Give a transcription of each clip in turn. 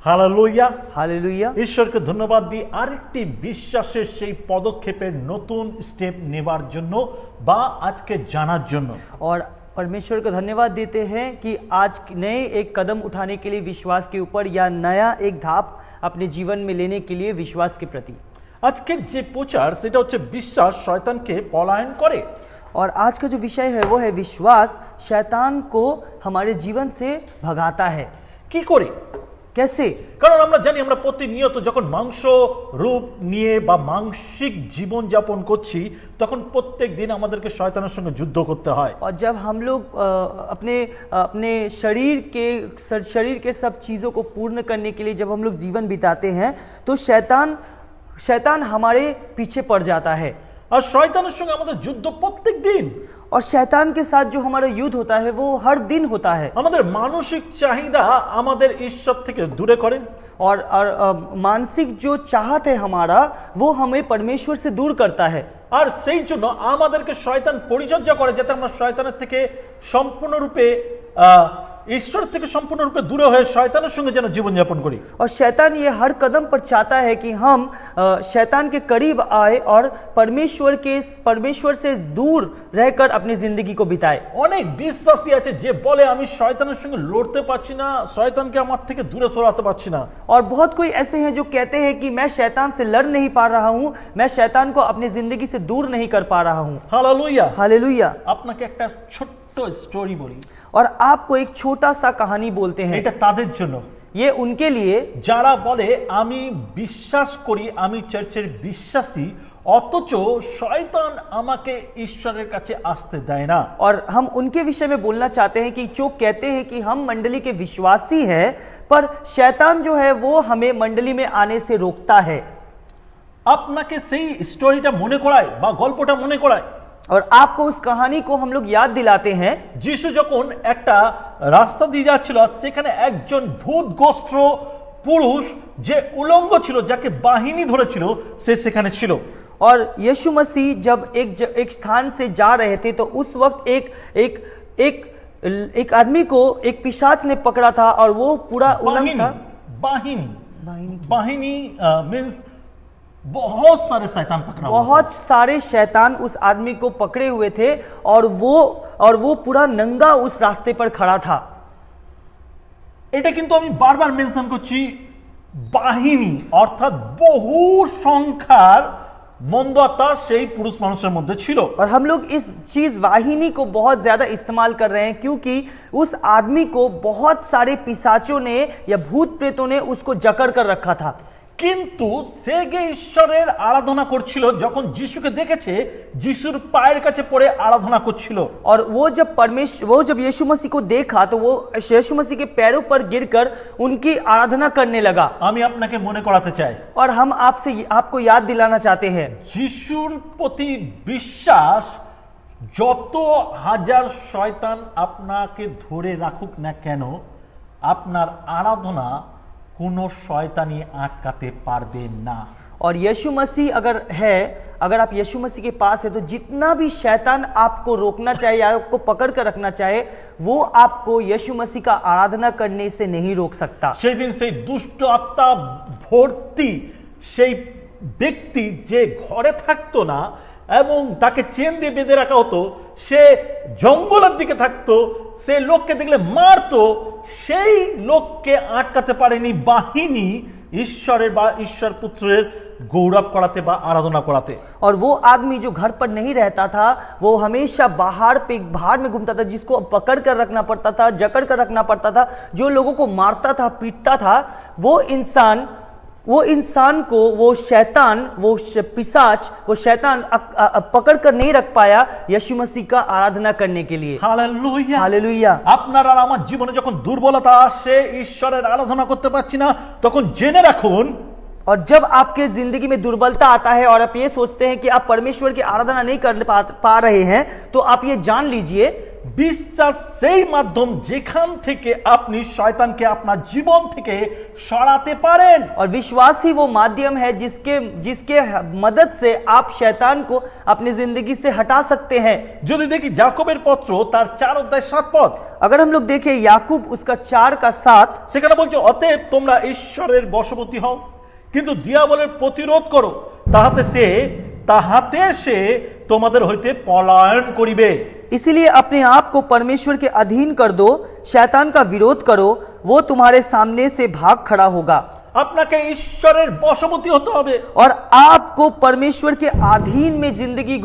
Hallelujah hallelujah. ঈশ্বরকে ধন্যবাদ দিই আরেকটি বিশ্বাসের সেই পদক্ষেপের নতুন স্টেপ নেবার জন্য বা আজকে জানার জন্য। और परमेश्वर को धन्यवाद देते हैं कि आज नए एक कदम उठाने के लिए विश्वास के ऊपर या नया एक धाप अपने जीवन में लेने के लिए विश्वास के प्रति। আজকের যে প্রচার সেটা হচ্ছে বিশ্বাস শয়তানকে পলায়ন করে। और आज का जो विषय है वो है विश्वास शैतान को हमारे जीवन से भगाता है। কি করে? कैसे? কারণ আমরা জানি আমরা প্রতিনিয়ত যখন মাংস রূপ নিয়ে বা মানসিক জীবন যাপন করছি তখন প্রত্যেক দিন আমাদেরকে শয়তানের সঙ্গে যুদ্ধ করতে হয়। और जब हम लोग अपने अपने शरीर के सब चीज़ों को पूर्ण करने के लिए जब हम लोग जीवन बिताते हैं तो शैतान हमारे पीछे पड़ जाता है। আর শয়তানের সঙ্গে আমাদের যুদ্ধ প্রত্যেক দিন। और शैतान के साथ जो हमारा युद्ध होता है वो हर दिन होता है। আমাদের মানসিক চাহিদা আমাদের ঈশ্বর থেকে দূরে করেন। और मानसिक जो चाहत है हमारा वो हमें परमेश्वर से दूर करता है। আর সেই জন্য আমাদেরকে শয়তান পরিচর্যা করে যাতে আমরা শয়তানের থেকে সম্পূর্ণরূপে ঈশ্বর থেকে সম্পূর্ণরূপে দূরে হয়ে শয়তানের সঙ্গে যেন জীবনযাপন করি। और शैतान ये हर कदम पर चाहता है कि हम शैतान के करीब आए और परमेश्वर से दूर रहकर अपनी जिंदगी को बिताए। অনেক বিশ্বাসী আছে যে বলে আমি শয়তানের সঙ্গে লড়তে পারছি না, শয়তানকে আমার থেকে দূরে সরাতে পারছি না। और बहुत कोई ऐसे हैं जो कहते हैं कि मैं शैतान से लड़ नहीं पा रहा हूँ, मैं शैतान को अपनी जिंदगी से दूर नहीं कर पा रहा हूँ। Hallelujah hallelujah. আপনাকে একটা ছোট্ট স্টোরি বলি। और आपको एक छोटा सा कहानी बोलते हैं। এটা তাদের জন্য, ये उनके लिए যারা বলে আমি বিশ্বাস করি আমি চার্চের বিশ্বাসী অথচ শয়তান আমাকে ঈশ্বরের কাছে আসতে দেয় না। और हम उनके विषय में बोलना चाहते हैं कि जो कहते हैं कि हम मंडली के विश्वासी हैं पर शैतान जो है वो हमें मंडली में आने से रोकता है। আপনাকে সেই স্টোরিটা মনে করায় বা গল্পটা মনে করায় और आपको उस कहानी को हम लोग याद दिलाते हैं। যিশু যখন একটা রাস্তা দিয়ে যাচ্ছিল সেখানে একজন ভূতগ্রস্ত পুরুষ যে উলঙ্গ ছিল যাকে বাহিনী ধরেছিল সে সেখানে ছিল। और यीशु मसीह जब एक स्थान से जा रहे थे तो उस वक्त एक आदमी को एक पिशाच ने पकड़ा था और वो पूरा उलंग था। बाहिनी मींस बहुत सारे शैतान पकड़ा, बहुत सारे शैतान उस आदमी को पकड़े हुए थे और वो पूरा नंगा उस रास्ते पर खड़ा था। এটা কিন্তু আমি বারবার মেনশন করছি বাহিনী অর্থাৎ বহু সংখ্যার মন্দ আত্মা সেই পুরুষ মানুষের মধ্যে ছিল। और हम लोग इस चीज वाहिनी को बहुत ज्यादा इस्तेमाल कर रहे हैं क्योंकि उस आदमी को बहुत सारे पिशाचों ने या भूत प्रेतों ने उसको जकड़ कर रखा था। কিন্তু সে গে ঈশ্বরের আরাধনা করছিল যখন যিশুকে দেখেছে যিশুর পায়ের কাছে পড়ে আরাধনা করছিল। और वो जब यीशु मसीह को देखा तो वो यीशु मसीह के पैरों पर गिरकर उनकी आराधना करने लगा। আমি আপনাকে মনে করাতে চাই और हम आपको याद दिलाना चाहते हैं যিশুর প্রতি বিশ্বাস যত হাজার শয়তান আপনাকে ধরে রাখুক না কেন আপনার আরাধনা কোনো শয়তানি আটকাতে পারবে না। और यीशु मसीह अगर आप यीशु मसीह के पास है तो जितना भी शैतान आपको रोकना चाहे या आपको पकड़ कर रखना चाहे वो आपको यीशु मसीह का आराधना करने से नहीं रोक सकता। সেই দিন সেই দুষ্ট আত্মা ভর্তি সেই ব্যক্তি যে ঘরে থাকতো না এবং তাকে চেন দিয়ে বেঁধে রাখা হতো, সে জঙ্গলের দিকে থাকতো, সে লোককে দেখলে মারতো, সেই লোককে আটকাতে পারেনি বাহিনী ঈশ্বরের বা ঈশ্বর পুত্রের गौरव कराते बा आराधना कराते। और वो आदमी जो घर पर नहीं रहता था वो हमेशा बाहर में घूमता था जिसको पकड़ कर रखना पड़ता था, जकड़ कर रखना पड़ता था, जो लोगों को मारता था पीटता था। वो इंसान को वो शैतान वो पिशाच वो शैतान पकड़ कर नहीं रख पाया यीशु मसीह का आराधना करने के लिए। Hallelujah hallelujah. আপনার আর আমার জীবনে যখন দুর্বলতা আসে ঈশ্বরের আরাধনা করতে পারছি না তখন জেনে রাখুন और जब आपके जिंदगी में दुर्बलता आता है और आप ये सोचते हैं कि आप परमेश्वर की आराधना नहीं कर पा रहे हैं, तो आप ये जान लीजिए বিশ্বাস সেই মাধ্যম যেখান থেকে আপনি শয়তানকে আপনার জীবন থেকে সরাতে পারেন। और विश्वास ही वो माध्यम है जिसके मदद से आप शैतान को अपनी जिंदगी से हटा सकते हैं। যদি দেখি যাকবের পত্র তার 4 অধ্যায় 7 পদ, अगर हम लोग देखें याकूब उसका 4:7, সেখানে বলছে অতএব তোমরা ঈশ্বরের বশবর্তী হও, কিন্তু দিয়াবলের প্রতিরোধ করো, তাহাতে সে তোমাদের হইতে পলায়ন করিবে। इसीलिए अपने आप को परमेश्वर के अधीन कर दो, शैतान का विरोध करो, वो तुम्हारे सामने से भाग खड़ा होगा। আপনাকে ঈশ্বরের বশবর্তী হতে হবে और आपको परमेश्वर के अधीन में जिंदगी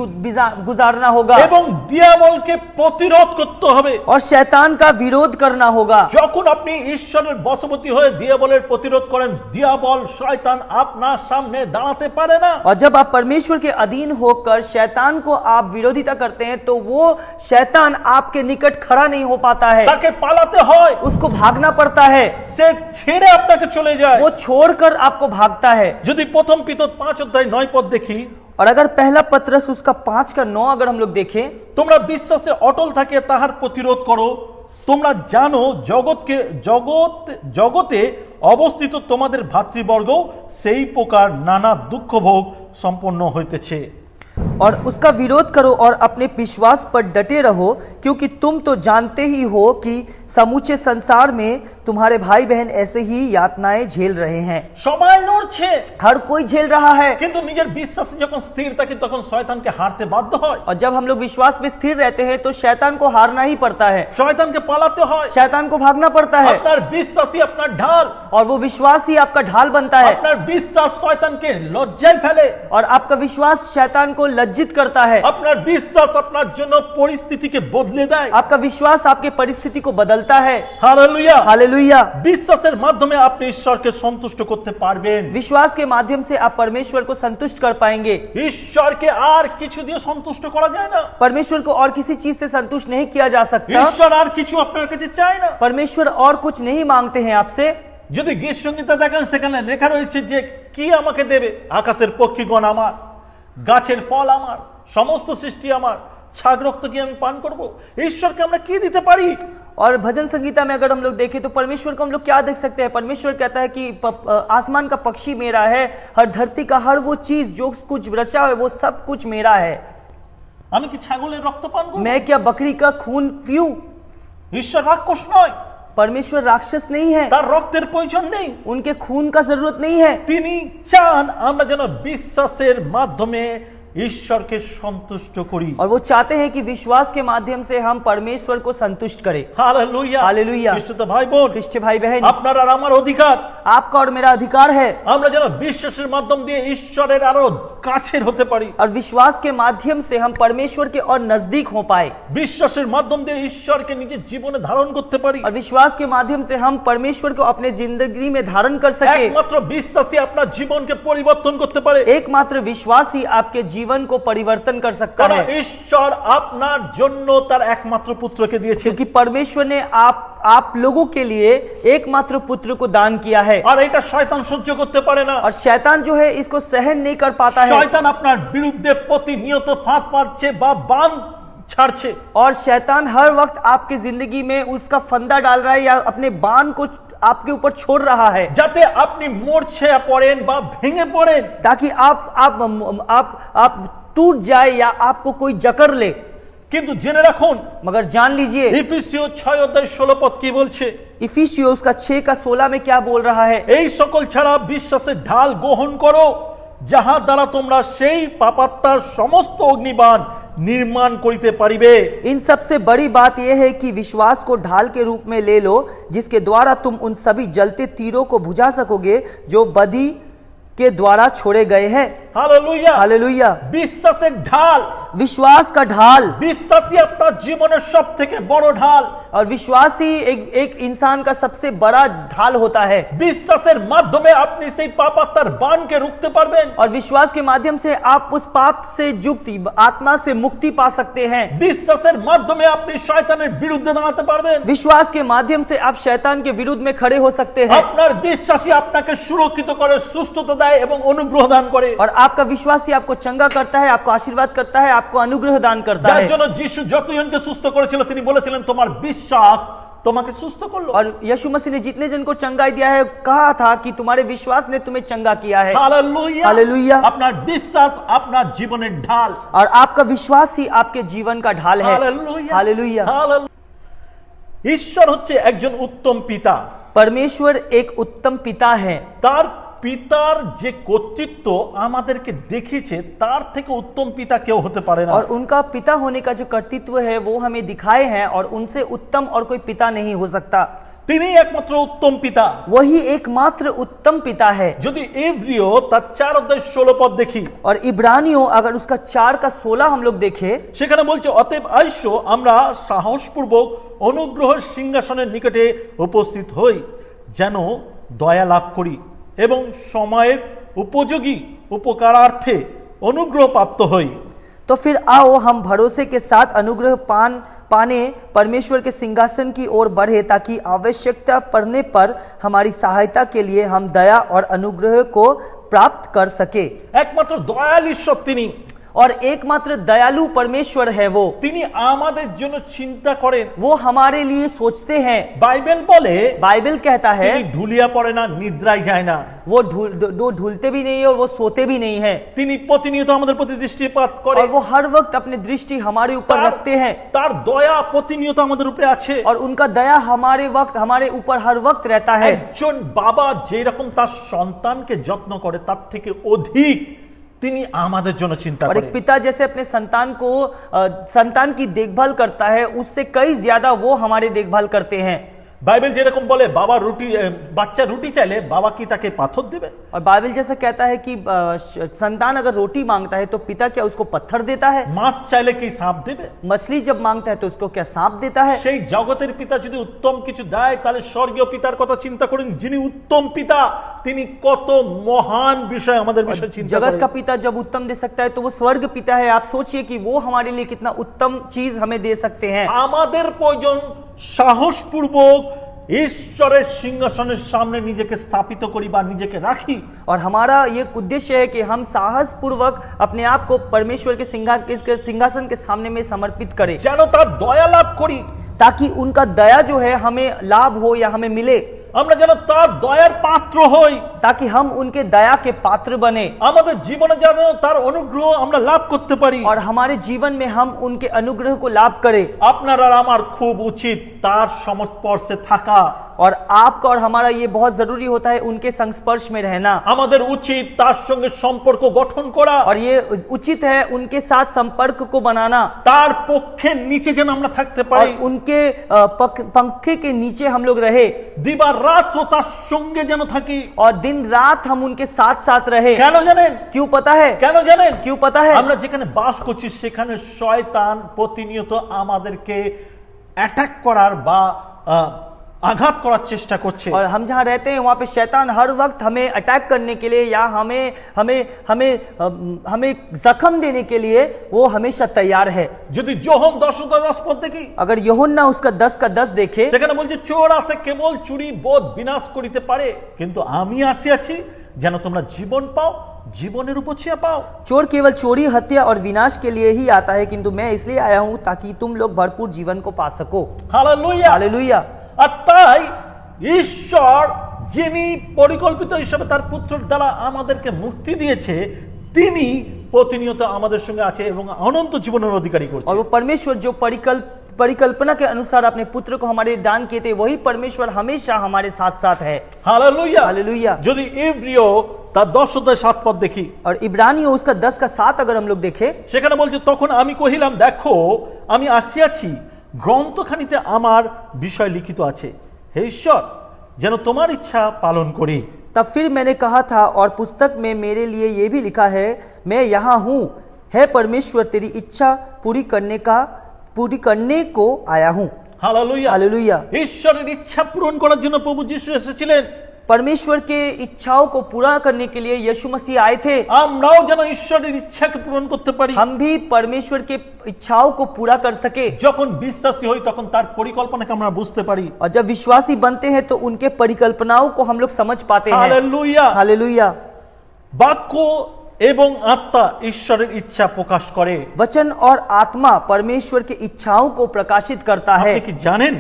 गुजारना होगा এবং দিয়াবলকে প্রতিরোধ করতে হবে और शैतान का विरोध करना होगा। যখন আপনি ঈশ্বরের বশবর্তী হয়ে দিয়াবলের প্রতিরোধ করেন, দিয়াবল শয়তান আপনার সামনে দাঁড়াতে পারে না। और जब आप परमेश्वर के अधीन होकर शैतान को आप विरोधिता करते हैं, तो वो शैतान आपके निकट खड़ा नहीं हो पाता है, তাকে পালাতে হয়, उसको भागना पड़ता है, সে ছেড়ে আপনাকে চলে যায়। वो छोड़कर आपको भागता है। যদি প্রথম পিতর 5 অধ্যায় 9 পদ দেখি, और अगर पहला पत्रस उसका 5:9 अगर हम लोग देखें, তোমরা বিশ্বাসে অটল থাকে তাহার প্রতিরোধ করো, তোমরা জানো জগতে অবস্থিত তোমাদের ভাতৃবর্গ সেই প্রকার নানা দুঃখ ভোগ সম্পন্ন হইতেছে। और उसका विरोध करो और अपने विश्वास पर डटे रहो, क्योंकि तुम तो जानते ही हो कि समूचे संसार में तुम्हारे भाई बहन ऐसे ही यातनाएं झेल रहे हैं। সবাই লড়ছে, हर कोई झेल रहा है, কিন্তু নিজের বিশ্বাসে যখন স্থির থাকে তখন শয়তানকে হারতে বাধ্য হয়। और जब हम लोग विश्वास में स्थिर रहते हैं तो शैतान को हारना ही पड़ता है, শয়তানকে পালাতে হয়। शैतान को भागना पड़ता है, আপনার বিশ্বাসই আপনার ঢাল, और वो विश्वास ही आपका ढाल बनता है, আপনার বিশ্বাস শয়তানকে লজ্জায় ফেলে, और आपका विश्वास शैतान को लज्जित करता है, আপনার বিশ্বাস আপনার জন্য পরিস্থিতিকে বদলে দেয়। आपका विश्वास आपके परिस्थिति को बदलता है। Hallelujah, hallelujah. বিশ্বাসের মাধ্যমে আপনি ঈশ্বরকে সন্তুষ্ট করতে পারবেন। विश्वास के माध्यम से आप परमेश्वर को संतुष्ट कर पाएंगे। ঈশ্বরকে আর কিছু দিয়ে সন্তুষ্ট করা যায় না। परमेश्वर को और किसी चीज से संतुष्ट नहीं किया जा सकता। ঈশ্বর আর কিছু আপনার কাছে চায় না। परमेश्वर और कुछ नहीं मांगते हैं आपसे। যদি গীত সংগীতা দেখেন, সেখানে লেখা রয়েছে যে কি আমাকে দেবে? আকাশের পক্ষীগণ আমার, গাছের ফল আমার, সমস্ত সৃষ্টি আমার, ছাগ রক্ত কি আমি পান করব? ঈশ্বরকে আমরা কি দিতে পারি? और भजन संगीता में अगर हम लोग देखें तो परमेश्वर को हम लोग क्या देख सकते हैं? परमेश्वर कहता है कि आसमान का पक्षी मेरा है, हर धरती का हर वो चीज जो कुछ रचा है वो सब कुछ मेरा है। আমি কি ছাগলের রক্ত পান করব? मैं क्या बकरी का खून पीऊं? ঈশ্বর রাক্ষস নয়, परमेश्वर राक्षस नहीं है, তার রক্তের প্রয়োজন নেই। उनके खून का जरूरत नहीं है। তিনি চান আমরা যেন বিশ্বাসের মাধ্যমে ঈশ্বরকে সন্তুষ্ট করি। और वो चाहते हैं कि विश्वास के माध्यम से हम परमेश्वर को संतुष्ट करें। Hallelujah, hallelujah. খ্রিস্ট ভাই বোন, ख्रिस्ट भाई बहन, আপনার আর আমার অধিকার, आपका और मेरा अधिकार है, আমরা যেন বিশ্বাসের মাধ্যম দিয়ে ঈশ্বরের আরো কাছের হতে পারি। और विश्वास के माध्यम से हम परमेश्वर के और नजदीक हो पाए, বিশ্বাসের মাধ্যম দিয়ে ঈশ্বরকে নিজের জীবনে ধারণ করতে পারি। और विश्वास के माध्यम से हम परमेश्वर को अपने जिंदगी में धारण कर सके। একমাত্র বিশ্বাসই আপনার জীবনকে পরিবর্তন করতে পারে। एकमात्र विश्वास ही आपके जीवन को परिवर्तन कर सकता কারণ है, ঈশ্বর আপনার জন্য তার একমাত্র পুত্রকে দিয়েছেন। क्योंकि परमेश्वर ने आप लोगों के लिए एकमात्र पुत्र को दान किया है। আর এটা শয়তান সহ্য করতে পারে না। और शैतान जो है इसको सहन नहीं कर पाता है, শয়তান আপনার বিরুদ্ধে প্রতিনিয়ত ফাঁদ পাতছে বা বান ছাড়ছে। और शैतान हर वक्त आपकी जिंदगी में उसका फंदा डाल रहा है या अपने बाण को आपके ऊपर छोड़ रहा है, যাতে আপনি মূর্छा পড়েন বা ভেঙে পড়েন, ताकि आप टूट जाए या आपको कोई जकड़ ले। কিন্তু জেনে রাখুন, मगर जान लीजिए ইফিসীয় 6 অধ্যায় 16 পদ কি বলছে? इफिसियों उसका 6:16 में क्या बोल रहा है? এই সকল ছাড়া বিশ্বাসের ঢাল গ্রহণ করো, যাহা দ্বারা তোমরা সেই পাপাত্মার সমস্ত অগ্নিবাণ निर्माण करिते पारिबे। इन सबसे बड़ी बात यह है कि विश्वास को ढाल के रूप में ले लो, जिसके द्वारा तुम उन सभी जलते तीरों को बुझा सकोगे जो बदी के द्वारा छोड़े गए हैं। Hallelujah, hallelujah. বিশ্বাসের ঢাল विश्वास का ढाल। বিশ্বাসী আপনার জীবনের সবথেকে বড় ঢাল। और विश्वास ही एक इंसान का सबसे बड़ा ढाल होता है। বিশ্বাসের মাধ্যমে আপনি সেই পাপাত্মার বানকে রুখতে পারবেন। और विश्वास के माध्यम से आप उस पाप से युक्त आत्मा से मुक्ति पा सकते हैं। বিশ্বাসের মাধ্যমে আপনি শয়তানের বিরুদ্ধে দাঁড়াতে পারবেন। विश्वास के माध्यम से आप शैतान के विरुद्ध में खड़े हो सकते हैं। আপনার বিশ্বাসী আপনাকে সুরক্ষিত করে, সুস্থতা দেয় এবং অনুগ্রহ দান করে। और आपका विश्वास ही आपको चंगा करता है, आपको आशीर्वाद करता है, आपको अनुग्रह दान करता যার है। জন্য যিশু যতজনকে সুস্থ করেছিল তিনি বলেছিলেন তোমার বিশ্বাস তোমাকে সুস্থ করলো। और यीशु मसीह ने जितने जन को चंगाई दिया है कहा था कि तुम्हारे विश्वास ने तुम्हें चंगा किया है। हालेलुया। हालेलुया। আপনার বিশ্বাস আপনার জীবনের ঢাল। और आपका विश्वास ही आपके जीवन का ढाल है। हालेलुया। हालेलुया। हालेलुया। ঈশ্বর হচ্ছে একজন উত্তম পিতা। परमेश्वर एक उत्तम पिता है। তার পিতার যে কর্তৃত্ব আমাদেরকে দেখিয়েছে তার থেকে উত্তম পিতা কেউ হতে পারে না। और उनका पिता होने का जो कर्तृत्व है वो हमें दिखाए हैं और उनसे उत्तम और कोई पिता नहीं हो सकता। তিনি একমাত্র উত্তম পিতা। वही एकमात्र उत्तम पिता है। যদি এভ্রিও তার 4:16 পদ দেখি और इब्रानियों अगर उसका 4 का 16 हम लोग देखें সেখানে বলছে অতএব আইসো আমরা সাহসপূর্বক অনুগ্রহের সিংহাসনের নিকটে উপস্থিত হই যেন দয়া লাভ করি এবং সময়ের উপযোগী উপকারার্থে অনুগ্রহ প্রাপ্ত হই। तो फिर आओ हम भरोसे के साथ अनुग्रह पाने परमेश्वर के सिंहासन की ओर बढ़े ताकि आवश्यकता पड़ने पर हमारी सहायता के लिए हम दया और अनुग्रह को प्राप्त कर सके। একমাত্র দয়ালু ঈশ্বর তিনি। और एकमात्र दयालु परमेश्वर है वो। তিনি আমাদের জন্য চিন্তা করেন। वो हमारे लिए सोचते हैं। বাইবেল বলে बाइबल कहता है তিনি ঢুলিয়া পড়ে না, নিদ্রায় যায় না। वो ढूलते भी नहीं है और वो सोते भी नहीं है। তিনি প্রতিনিয়ত আমাদের প্রতি দৃষ্টিপাত করে। और वो हर वक्त अपनी दृष्टि हमारे ऊपर रखते हैं। তার দয়া প্রতিনিয়ত আমাদের উপরে আছে। और उनका दया हमारे ऊपर हर वक्त रहता है। একজন বাবা যেরকম তার সন্তানকে যত্ন করে তার থেকে অধিক তিনি আমাদের জন্য চিন্তা और করেন। एक पिता जैसे अपने संतान की देखभाल करता है उससे कई ज्यादा वो हमारी देखभाल करते हैं। বাইবেল যেরকম বলে বাচ্চা রুটি চাইলে বাবা কি তাকে পাথর দেবে? और बाइबल जैसा कहता है कि संतान अगर रोटी मांगता है तो पिता क्या उसको पत्थर देता है? মাছ চাইলে কি সাপ দেবে? मछली जब मांगता है तो उसको क्या सांप देता है? সেই জগতের পিতা যদি উত্তম কিছু দেয় তাহলে স্বর্গীয় পিতার কথা চিন্তা করুন যিনি উত্তম পিতা তিনি কত মহান বিষয় আমাদের বিষয়ে চিন্তা जगत করেন। का पिता जब उत्तम दे सकता है तो वो स्वर्ग पिता है। आप सोचिए कि वो हमारे लिए कितना उत्तम चीज हमें दे सकते हैं। আমাদের প্রয়োজন সাহসপূর্বক ঈশ্বরের সিংহাসনের সামনে নিজেকে স্থাপিত করি বা নিজেকে রাখি। और हमारा ये उद्देश्य है कि हम साहस पूर्वक अपने आप को परमेश्वर के सिंहासन के सामने में समर्पित करें যেন তার দয়া লাভ করি ताकि उनका दया जो है हमें लाभ हो या हमें मिले। আমরা যেন তার দয়ার পাত্র হই ताकि हम उनके दया के पात्र बने আমাদের জীবনে যেন তার অনুগ্রহ আমরা লাভ করতে পারি। और हमारे जीवन में हम उनके अनुग्रह को लाभ करें। আপনার আর আমার খুব উচিত তার সংস্পর্শে থাকা। और आपका और हमारा ये बहुत जरूरी होता है उनके संस्पर्श में रहना। আমাদের উচিত তার সঙ্গে সম্পর্ক গঠন করা और ये उचित है उनके साथ संपर्क को बनाना। তার পক্ষের নিচে যেন আমরা থাকতে और পারি। उनके पंखे के नीचे हम लोग रहे দিবা রাত তার সঙ্গে যেন থাকি। और दिन रात हम उनके साथ साथ रहे। কেন জানেন? क्यों पता है? কেন জানেন? क्यों पता है? আমরা যেখানে বাস করছি সেখানে শয়তান প্রতিনিয়ত আমাদেরকে অ্যাটাক করার বা आघात করার চেষ্টা করছে। और हम जहाँ रहते हैं वहाँ पे शैतान हर वक्त हमें अटैक करने के लिए या हमें जख्म देने के लिए वो हमेशा तैयार है। যদি যোহন 10:10 পদ দেখি अगर यूहन्ना उसका 10 का 10 देखे সেখানে বলছে চোর আসে কেবল চুরি বোধ বিনাশ করিতে পারে কিন্তু আমি আসিয়াছি যেন তোমরা জীবন পাও জীবনের উপচিয়া পাও। चोर केवल चोरी हत्या और विनाश के लिए ही आता है किंतु मैं इसलिए आया हूँ ताकि तुम लोग भरपूर जीवन को पा सको। Hallelujah hallelujah. আর তাই ঈশ্বর যিনি পরিকল্পিত হিসেবে তার পুত্রের দ্বারা আমাদেরকে মুক্তি দিয়েছে তিনি প্রতিনিয়ত আমাদের সঙ্গে আছে এবং অনন্ত জীবনের অধিকারী করছে। और वो परमेश्वर जो परिकल्पना के अनुसार अपने पुत्र को हमारे दान किए थे वही परमेश्वर हमेशा हमारे साथ साथ है। Hallelujah hallelujah. যদি ইব্রিয় তার 10:7 পদ দেখি और इब्रानियों उसका 10 का 7 अगर हम लोग देखें সেখানে বলছে তখন আমি কহিলাম দেখো আমি আসিয়াছি গ্রন্থখানিতে আমার বিষয় লিখিত আছে হে ঈশ্বর যেন তোমার ইচ্ছা পালন করি। तब फिर मैंने कहा था और पुस्तक में मेरे लिए ये भी लिखा है मैं यहाँ हूँ हे परमेश्वर तेरी इच्छा पूरी करने को आया हूँ। Hallelujah hallelujah. ঈশ্বরের ইচ্ছা পূরণ করার জন্য প্রভু যিশু এসেছিলেন। परमेश्वर के इच्छाओं को पूरा करने के लिए यीशु मसीह आए थे। আমরাও যেন ঈশ্বরের ইচ্ছাকে পূরণ করতে পারি। हम भी परमेश्वर के इच्छाओं को पूरा कर सके। যখন বিশ্বাসী হই তখন তার পরিকল্পনাকে আমরা বুঝতে পারি। और जब विश्वासी बनते हैं तो उनके परिकल्पनाओं को हम लोग समझ पाते हैं। Hallelujah hallelujah. বাক্য এবং আত্মা ঈশ্বরের ইচ্ছা প্রকাশ করে। वचन और आत्मा परमेश्वर की इच्छाओं को प्रकाशित करता है। আপনি কি জানেন?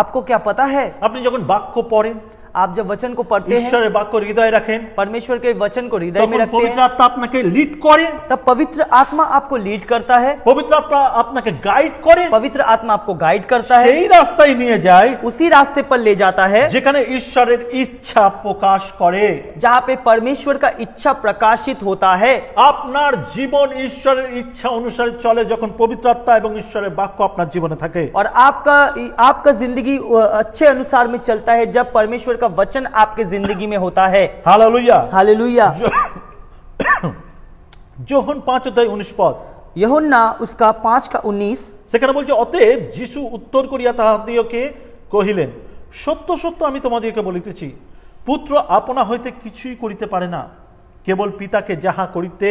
आपको क्या पता है? আপনি যখন বাক্য পড়েন, आप जब वचन को पढ़ते हैं, ঈশ্বরের বাক্য হৃদয়ে রাখেন, परमेश्वर के वचन को हृदय में তখন रखते পবিত্র हैं, আত্মা আপনাকে লিড করে, तब पवित्र आत्मा आपको लीड करता है, পবিত্র আত্মা আপনাকে গাইড করে, पवित्र आत्मा आपको गाइड करता है, সেই রাস্তায় নিয়ে যায় उसी रास्ते पर ले जाता है যেখানে ঈশ্বরের ইচ্ছা প্রকাশ করে। जहाँ पे परमेश्वर का इच्छा प्रकाशित होता है। আপনার জীবন ঈশ্বরের ইচ্ছা অনুসারে চলে যখন পবিত্র আত্মা এবং ঈশ্বরের বাক্য আপনার জীবনে থাকে। और आपका जिंदगी अच्छे अनुसार में चलता है जब परमेश्वर का वचन आपके जिंदगी में होता है। হালেলুয়া। हालेलुया। যোহন 5:19 यूहन्ना उसका 5:19 সেখানে বলছে, অতএব যিশু উত্তর করিয়া তাহাদিওকে কহিলেন, সত্য সত্য আমি তোমাদিওকে বলিতেছি, পুত্র আপনা হইতে কিছুই করিতে পারে না, কেবল পিতাকে যাহা করিতে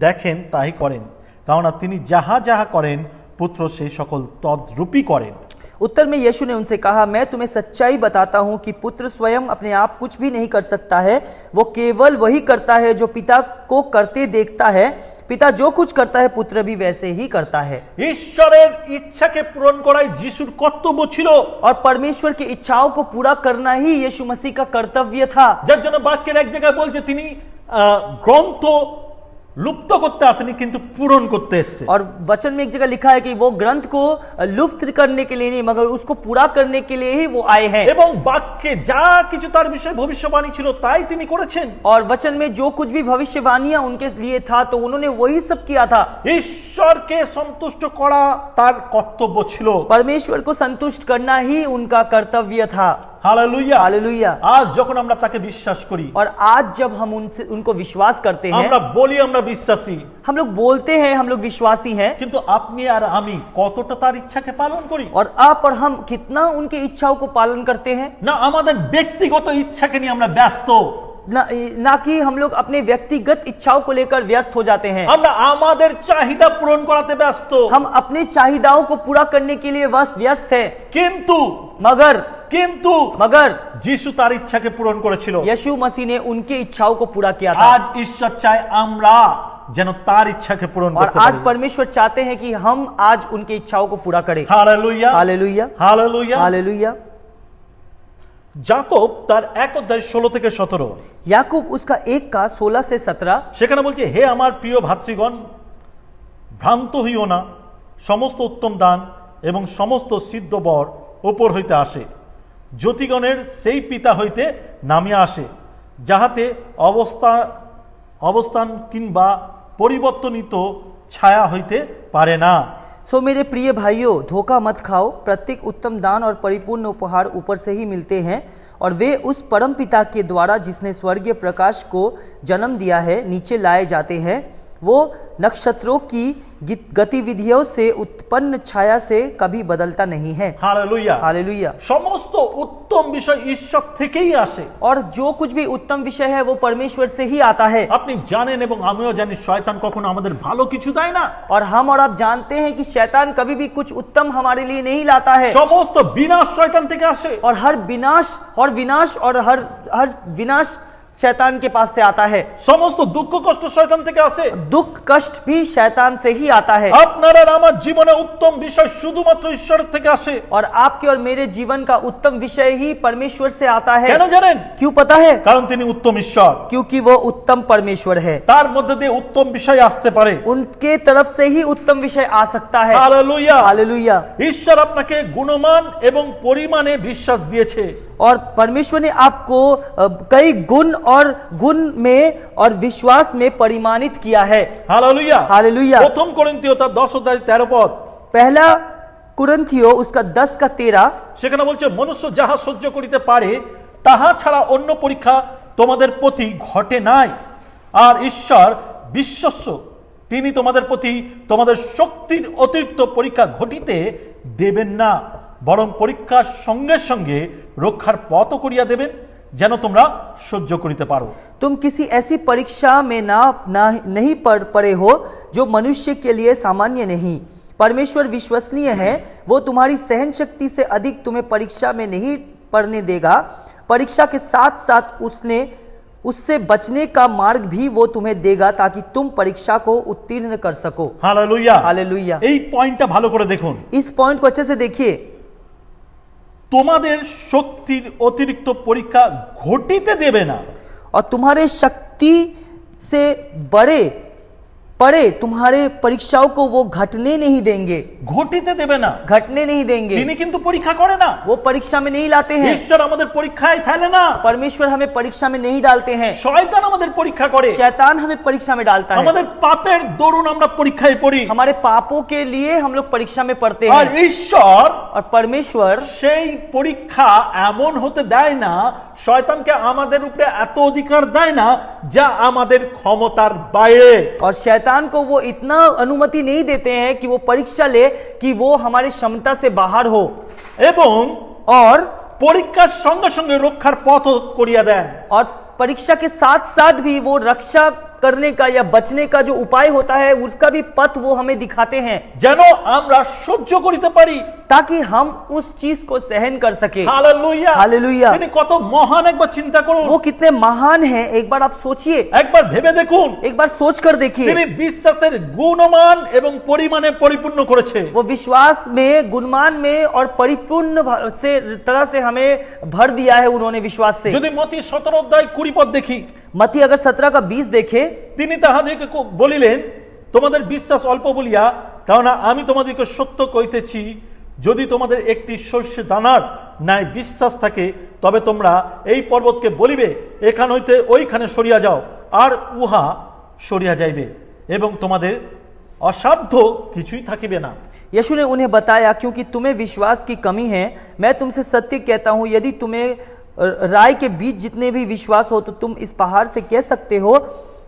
দেখেন তাই করেন, কারণ তিনি যাহা যাহা করেন পুত্র সেই সকল তদ্রূপী করেন। उत्तर में यीशु ने उनसे कहा, मैं तुम्हें सच्चाई बताता हूं कि पुत्र स्वयं अपने आप कुछ भी नहीं कर सकता है, वो केवल वही करता है जो पिता को करते देखता है। पिता जो कुछ करता है पुत्र भी वैसे ही करता है। ঈশ্বরের ইচ্ছাকে পূরণ করাই যিশুর কর্তব্য ছিল। और परमेश्वर की इच्छाओं को पूरा करना ही यीशु मसीह का कर्तव्य था। যার জন্য বাক্যের এক জায়গায় বলছে তিনি গ্রন্থ লুপ্ত করতে আসেনি, কিন্তু পূরণ করতে এসেছে। और वचन में एक जगह लिखा है कि वो ग्रंथ को लुप्त करने के लिए नहीं मगर उसको पूरा करने के लिए ही वो आए हैं। এবং বাক্যে যা কিছু তার বিষয়ে ভবিষ্যবাণী ছিল তাই তিনি করেছেন। और वचन में जो कुछ भी भविष्यवाणियां उनके लिए था तो उन्होंने वही सब किया था। ঈশ্বরকে সন্তুষ্ট করা তার কর্তব্য ছিল। परमेश्वर को संतुष्ट करना ही उनका कर्तव्य था। হালেলুয়া। हालेलुया। আজ যখন আমরা তাকে বিশ্বাস করি, और आज जब हम उनको विश्वास करते हैं, আমরা বলি আমরা বিশ্বাসী, हम लोग बोलते हैं हम लोग विश्वासी हैं, কিন্তু আপনি আর আমি কতটা তার ইচ্ছাকে পালন করি? और आप और हम कितना उनके इच्छाओं को पालन करते हैं? না আমাদের ব্যক্তিগত ইচ্ছাকে নিয়ে আমরা ব্যস্ত, ना कि हम लोग अपने व्यक्तिगत इच्छाओं को लेकर व्यस्त हो जाते हैं। আমরা আমাদের চাহিদা পূরণ করাতে ব্যস্ত, हम अपने चाहिदाओं को पूरा करने के लिए बस व्यस्त हैं। কিন্তু मगर যিশু তার ইচ্ছাকে পূরণ করেছিল। यीशु मसीह ने उनकी इच्छाओं को पूरा किया था। আজ ঈশ্বর চায় আমরা যেন তার ইচ্ছাকে পূরণ और করতে आज পারি। परमेश्वर चाहते हैं कि हम आज उनकी इच्छाओं को पूरा करें। হালেলুয়া। हालेलुया। হালেলুয়া। हालेलुया। যাকব তার 1:16-17 याकूब उसका 1:16-17 সেখানে বলছে, হে আমার প্রিয় ভাতৃগণ, ভ্রান্ত হইও না, সমস্ত উত্তম দান এবং সমস্ত সিদ্ধ বর উপর হইতে আসে, জ্যোতিগণের সেই পিতা হইতে নামিয়া আসে, যাহাতে অবস্থান কিংবা পরিবর্তনিত ছায়া হইতে পারে না। सो मेरे प्रिय भाइयों, धोखा मत खाओ। प्रत्येक उत्तम दान और परिपूर्ण उपहार ऊपर से ही मिलते हैं और वे उस परम पिता के द्वारा जिसने स्वर्गीय प्रकाश को जन्म दिया है नीचे लाए जाते हैं। वो नक्षत्रों की गतिविधियों से उत्पन्न छाया से कभी बदलता नहीं है। हालेलुया। हालेलुया। समस्त उत्तम विषय ईश्वर থেকেই আসে। और जो कुछ भी उत्तम विषय है वो परमेश्वर से ही आता है। আপনি জানেন এবং আমিও জানি শয়তান কখনো আমাদের ভালো কিছু দেয় না। और हम और आप जानते हैं कि शैतान कभी भी कुछ उत्तम हमारे लिए नहीं लाता है। সমস্ত বিনাশ শয়তান থেকে আসে। और हर विनाश शैतान के पास से आता है। সমস্ত দুঃখ কষ্ট শয়তান থেকে আসে। दुख कष्ट भी शैतान से ही आता है। আপনার আর আমার জীবনে উত্তম বিষয় শুধুমাত্র ঈশ্বরের থেকে আসে। और आपके और मेरे जीवन का उत्तम विषय ही परमेश्वर से आता है। কেন জানেন? क्यों पता है? কারণ তিনি উত্তম ঈশ্বর। क्योंकि वो उत्तम परमेश्वर है। তার মধ্যে দিয়ে উত্তম বিষয় আসতে পারে। उनके तरफ से ही उत्तम विषय आ सकता है। হালেলুয়া। हालेलुया। ঈশ্বর আপনাকে গুণমান এবং পরিমাণে বিশ্বাস দিয়েছে। और परमेश्वर ने आपको कई गुण में और विश्वास में परिमाणित किया है। हालेलुया। हालेलुया। প্রথম করিন্থীয় তার 10:13 पहला कुरिन्थियो उसका 10:13 সেখানে বলছে, মনুষ্য যাহা সহ্য করিতে পারে তাহা ছাড়া অন্য পরীক্ষা তোমাদের প্রতি ঘটে নাই, আর ঈশ্বর বিশ্বস্ত, তিনি তোমাদের প্রতি তোমাদের শক্তির অতিরিক্ত পরীক্ষা ঘটিতে দেবেন না, বরং পরীক্ষার সঙ্গে সঙ্গে রক্ষার পথও করিয়া দেবেন, যেন তোমরা সহ্য করিতে পারো। तुम किसी ऐसी परीक्षा में नहीं पड़े हो जो मनुष्य के लिए सामान्य नहीं। परमेश्वर विश्वसनीय है, वो तुम्हारी सहन शक्ति से अधिक तुम्हें परीक्षा में नहीं पड़ने देगा। परीक्षा के साथ साथ उससे बचने का मार्ग भी वो तुम्हें देगा, ताकि तुम परीक्षा को उत्तीर्ण कर सको। Hallelujah, hallelujah. এই পয়েন্টটা ভালো করে দেখুন। इस पॉइंट को अच्छे से देखिए। তোমাদের শক্তির অতিরিক্ত পরীক্ষা ঘটিতে দেবে না, और तुम्हारे शक्ति से पड़े तुम्हारे परीक्षाओं को वो घटने नहीं देंगे। ঘটিতে দেবে না, घटने नहीं देंगे। তিনি কিন্তু পরীক্ষা করে না, वो परीक्षा में नहीं लाते हैं। ঈশ্বর আমাদের পরীক্ষায় ফেলে না, परमेश्वर हमें परीक्षा में नहीं डालते हैं। শয়তান আমাদের পরীক্ষা করে, शैतान हमें परीक्षा में डालता है। আমাদের পাপের দরুন আমরা পরীক্ষায় পড়ি, हमारे पापों के लिए हम लोग परीक्षा में पढ़ते আর हैं। ঈশ্বর और परमेश्वर সেই পরীক্ষা এমন হতে দেয় না, শয়তানকে আমাদের উপরে এত অধিকার দেয় না যা আমাদের ক্ষমতার বাইরে। और शैतान को वो इतना अनुमति नहीं देते हैं कि वो परीक्षा ले कि वो हमारी क्षमता से बाहर हो, এবং और পরীক্ষার সঙ্গে সঙ্গে রক্ষার পথ করিয়া দেন। और परीक्षा के साथ साथ भी वो रक्षा करने का या बचने का जो उपाय होता है उसका भी पथ वो हमें दिखाते हैं, যেন আমরা সহ্য করিতে পারি, ताकि हम उस चीज को सहन कर सके। Hallelujah, hallelujah. তিনি কত মহান, একবার চিন্তা করুন, वो कितने महान हैं, एक बार आप सोचिए, একবার ভেবে দেখুন। एक बार सोच कर देखिए। তিনি বিশ্বাসের গুণমান এবং পরিমাণে পরিপূর্ণ করেছে। वो विश्वास में, गुणमान में और परिपूर्ण से तरह से हमें भर दिया है उन्होंने विश्वास से। যদি মতি 17 অধ্যায় 20 পদ দেখি, मत्ती अगर 17 का 20 देखे, তিনি তাহাদেরকে বলিলেন, তোমাদের বিশ্বাস অল্প বলিয়া, কারণ আমি তোমাদেরকে সত্য কইতেছি, যদি তোমাদের একটি শস্য দানার ন্যায় বিশ্বাস থাকে, তবে তোমরা এই পর্বতকে বলিবে, এখান হইতে ওইখানে সরিয়া যাও, আর উহা সরিয়া যাইবে, এবং তোমাদের অসাধ্য কিছুই থাকিবে না। यीशु ने उन्हें बताया, क्योंकि तुम्हें विश्वास की कमी है। मैं तुमसे सत्य कहता हूं, यदि तुम्हें राई के बीच जितने भी विश्वास हो, तो तुम इस पहाड़ से कह सकते हो,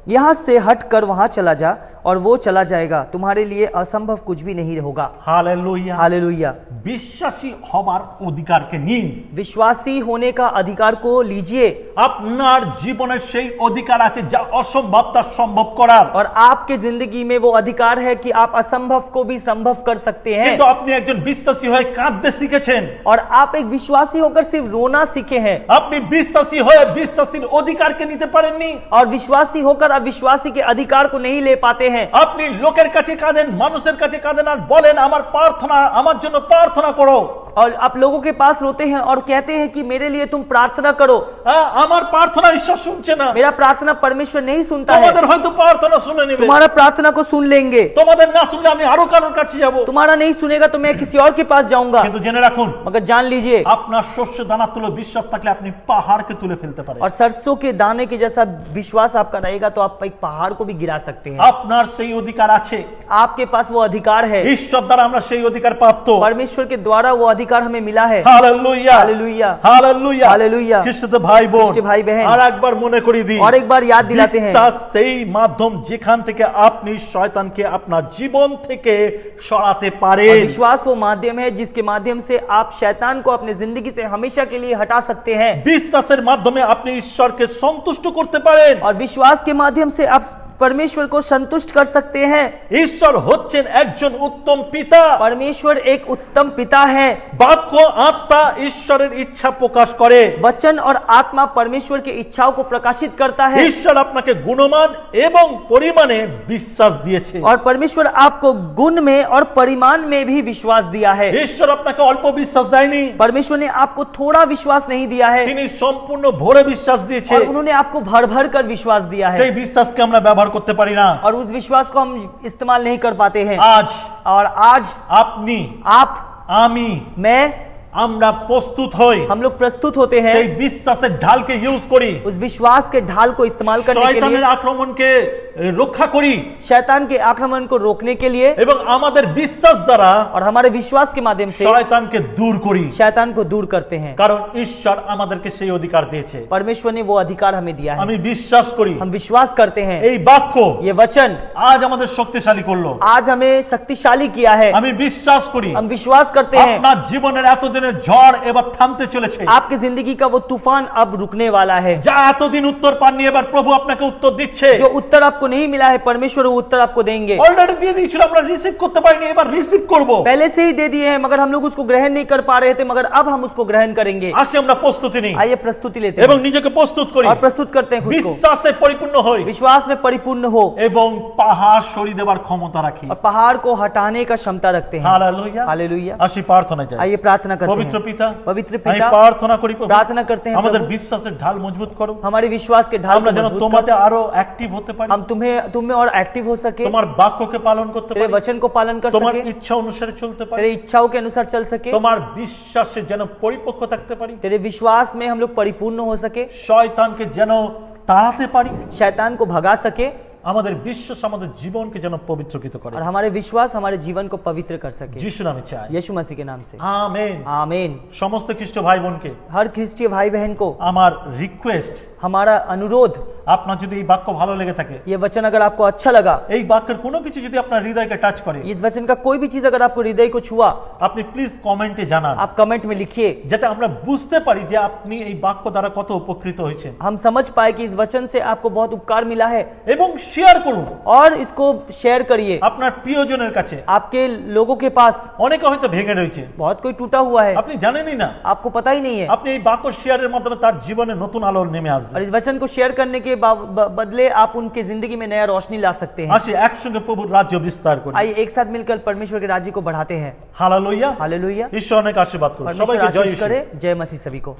यहाँ से हट कर वहां चला जा, और वो चला जाएगा। तुम्हारे लिए असंभव कुछ भी नहीं होगा। Hallelujah, hallelujah. বিশ্বাসী হবার অধিকারকে নিন, विश्वासी होने का अधिकार को लीजिए। আপনার জীবনের সেই অধিকার আছে যা অসম্ভবতা সম্ভব করার, और आपके जिंदगी में वो अधिकार है कि आप असंभव को भी संभव कर सकते हैं। কিন্তু আপনি একজন বিশ্বাসী হয়ে কাঁদতে শিখেছেন, और आप एक विश्वासी होकर सिर्फ रोना सीखे हैं, আপনি বিশ্বাসী হয়ে বিশ্বাসীর অধিকারকে নিতে পারেননি, और विश्वासी होकर आप विश्वासी के अधिकार को नहीं ले पाते हैं। আপনি লোকের কাছে কাঁদেন, মানুষের কাছে কাঁদেন, আর বলেন আমার প্রার্থনা, আমার জন্য প্রার্থনা করো, और आप लोगों के पास रोते हैं और कहते हैं कि मेरे लिए तुम प्रार्थना करो। আমার প্রার্থনা ঈশ্বর শুনছে না, मेरा प्रार्थना परमेश्वर नहीं सुनता है। তোমাদের হয়তো প্রার্থনা শুনে নেবে, तुम्हारा प्रार्थना को सुन लेंगे, তোমাদের না শুনলে আমি আরো কারোর কাছে যাব, तुम्हारा नहीं सुनेगा तो मैं किसी और के पास जाऊंगा। কিন্তু জেনে রাখুন, मगर जान लीजिए, আপনার শস্য দানা তুলে বিশ্বাস থাকলে আপনি পাহাড়কে তুলে ফেলতে পারেন। और सरसों के दाने के जैसा विश्वास आपका रहेगा तो आप एक पहाड़ को भी गिरा सकते हैं। আপনার সেই অধিকার আছে, आपके पास वो अधिकार है। ঈশ্বর দ্বারা আমরা সেই অধিকার প্রাপ্ত, परमेश्वर के द्वारा वो अधिकार हमें मिला है। Hallelujah, hallelujah, hallelujah, hallelujah. খ্রিস্ট ভাই বোন, খ্রিস্ট ভাই बहन, আর একবার মনে করিয়ে দিই, और एक बार याद दिलाते हैं, বিশ্বাস সেই মাধ্যম যেখান থেকে আপনি শয়তানকে আপনার জীবন থেকে সরাতে और পারেন। विश्वास वो माध्यम है जिसके माध्यम से आप शैतान को अपने जिंदगी से हमेशा के लिए हटा सकते हैं। বিশ্বাসের মাধ্যমে আপনি ঈশ্বরকে সন্তুষ্ট করতে পারেন, और विश्वास के माध्यम से आप परमेश्वर को संतुष्ट कर सकते हैं। ঈশ্বর হচ্ছেন একজন উত্তম পিতা, परमेश्वर एक उत्तम पिता है। বাক্য আত্মা ঈশ্বরের ইচ্ছা প্রকাশ করে, वचन और आत्मा परमेश्वर की इच्छाओं को प्रकाशित करता है। ঈশ্বর আপনাকে গুণমান এবং পরিমাণে বিশ্বাস দিয়েছে, और परमेश्वर आपको गुण में और परिमाण में भी विश्वास दिया है। ঈশ্বর আপনাকে অল্প বিশ্বাস দেয়নি, परमेश्वर ने आपको थोड़ा विश्वास नहीं दिया है, তিনি সম্পূর্ণ ভরে বিশ্বাস দিয়েছে। और उन्होंने आपको भर भर कर विश्वास दिया সেই है, বিশ্বাসকে আমরা ব্যবহার করতে পারি না। और उस विश्वास को हम इस्तेमाल नहीं कर पाते हैं। আজ और आज আপনি, आप, আমি, मैं, আমরা প্রস্তুত হই हम लोग प्रस्तुत होते हैं সেই বিশ্বাসের ঢালকে ইউজ করি उस विश्वास के ढाल को इस्तेमाल करने के শয়তানের लिए, আক্রমণকে রক্ষা করি शैतान के आक्रमण को रोकने के लिए এবং আমাদের বিশ্বাস দ্বারা और हमारे विश्वास के माध्यम से শয়তানকে দূর করি शैतान को दूर करते हैं। কারণ ঈশ্বর আমাদেরকে সেই অধিকার দিয়েছে। परमेश्वर ने वो अधिकार हमें दिया है। আমি বিশ্বাস করি हम विश्वास करते हैं এই বাক্য ये वचन আজ আমাদের শক্তিশালী করলো। आज हमें शक्तिशाली किया है। আমি বিশ্বাস করি हम विश्वास करते हैं আপনার জীবনের এতদিনের ঝড় এবার থামতে চলেছে। आपकी जिंदगी का वो तूफान अब रुकने वाला है। যা এতদিন উত্তর পাননি এবার প্রভু আপনাকে উত্তর দিচ্ছে। जो उत्तर आपको नहीं मिला है परमेश्वर वो उत्तर आपको देंगे। অলরেডি দিয়ে দিয়েছিল, আমরা রিসিভ করতে পারিনি, এবার রিসিভ করব। पहले से ही दे दिए हैं मगर हम लोग उसको ग्रहण नहीं कर पा रहे थे, मगर अब हम उसको ग्रहण करेंगे। আসি আমরা প্রস্তুতি নিই आइए प्रस्तुति लेते এবং हैं নিজেকে প্রস্তুত করি, और प्रस्तुत करते हैं खुद को, বিশ্বাসে পরিপূর্ণ হই विश्वास में परिपूर्ण हो এবং পাহাড় সরিয়ে দেবার ক্ষমতা রাখি। और पहाड़ को हटाने का क्षमता रखते हैं। হালেলুয়া। हालेलुया। আসি প্রার্থনায় যাই। आइए प्रार्थना करते পবিত্র हैं। পিতা, पवित्र আমি पिता প্রার্থনা করি প্রভু, प्रार्थना करते हैं আমাদের प्रभु, বিশ্বাসের ঢাল মজবুত করো, हमारे विश्वास के ढाल को আমরা যেন मजबूत তোমাতে करो, আরো অ্যাক্টিভ হতে পারি, हम तुम में और एक्टिव हो सके, তোমার বাক্যকে পালন করতে तेरे পারি, वचन को पालन कर তোমার सके, ইচ্ছা অনুসারে চলতে পারি, तेरे इच्छाओं के अनुसार चल सके, তোমার বিশ্বাসে যেন পরিপক্ক থাকতে পারি, तेरे विश्वास में हम लोग परिपूर्ण हो सके, শয়তানকে যেন তাড়াতে পারি, शैतान को भगा सके আমাদের বিশ্বাস আমাদের জীবনকে যেন পবিত্রকৃত করে। और हमारे विश्वास हमारे जीवन को पवित्र कर सके। যিশুর নামে চাই, यीशु मसीह के नाम से আমেন। आमीन। সমস্ত খ্রিস্ট ভাই বোনকে हर ख्रिस्तीय भाई बहन को আমার রিকোয়েস্ট, हमारा अनुरोध, আপনার যদি এই বাক্য ভালো লেগে থাকে, ये वचन अगर आपको अच्छा लगा, এই বাক্যের কোনো কিছু যদি আপনার হৃদয়কে টাচ করে, इस वचन का कोई भी चीज अगर आपको हृदय को छुआ, আপনি প্লিজ কমেন্টে জানান, आप कमेंट में लिखिए, যাতে আমরা বুঝতে পারি যে আপনি এই বাক্য দ্বারা কত উপকৃত হয়েছেন। हम समझ पाए कि इस वचन से आपको बहुत उपकार मिला है, এবং শেয়ার করুন और इसको शेयर करिए আপনার প্রিয়জনের কাছে। आपके लोगों के पास। অনেকে হয়তো ভেঙে রয়েছে, बहुत कोई टूटा हुआ है, আপনি জানেনই না, आपको पता ही नहीं है, আপনি এই বাক্য শেয়ারের মাধ্যমে তার জীবনে নতুন আলো নেমে और আসবে। इस वचन को शेयर करने के बदले आप उनके जिंदगी में नया रोशनी ला सकते हैं। আসি একসঙ্গে প্রভুর রাজ্য বিস্তার করি। आइए एक साथ मिलकर परमेश्वर के राज्य को बढ़ाते हैं। হালেলুয়া। हालेलुया। ঈশ্বর অনেক আশীর্বাদ করুন परमेश्वर সবাইকে। জয় आशीष ঈশ্বর। करे। जय मसीह सभी को।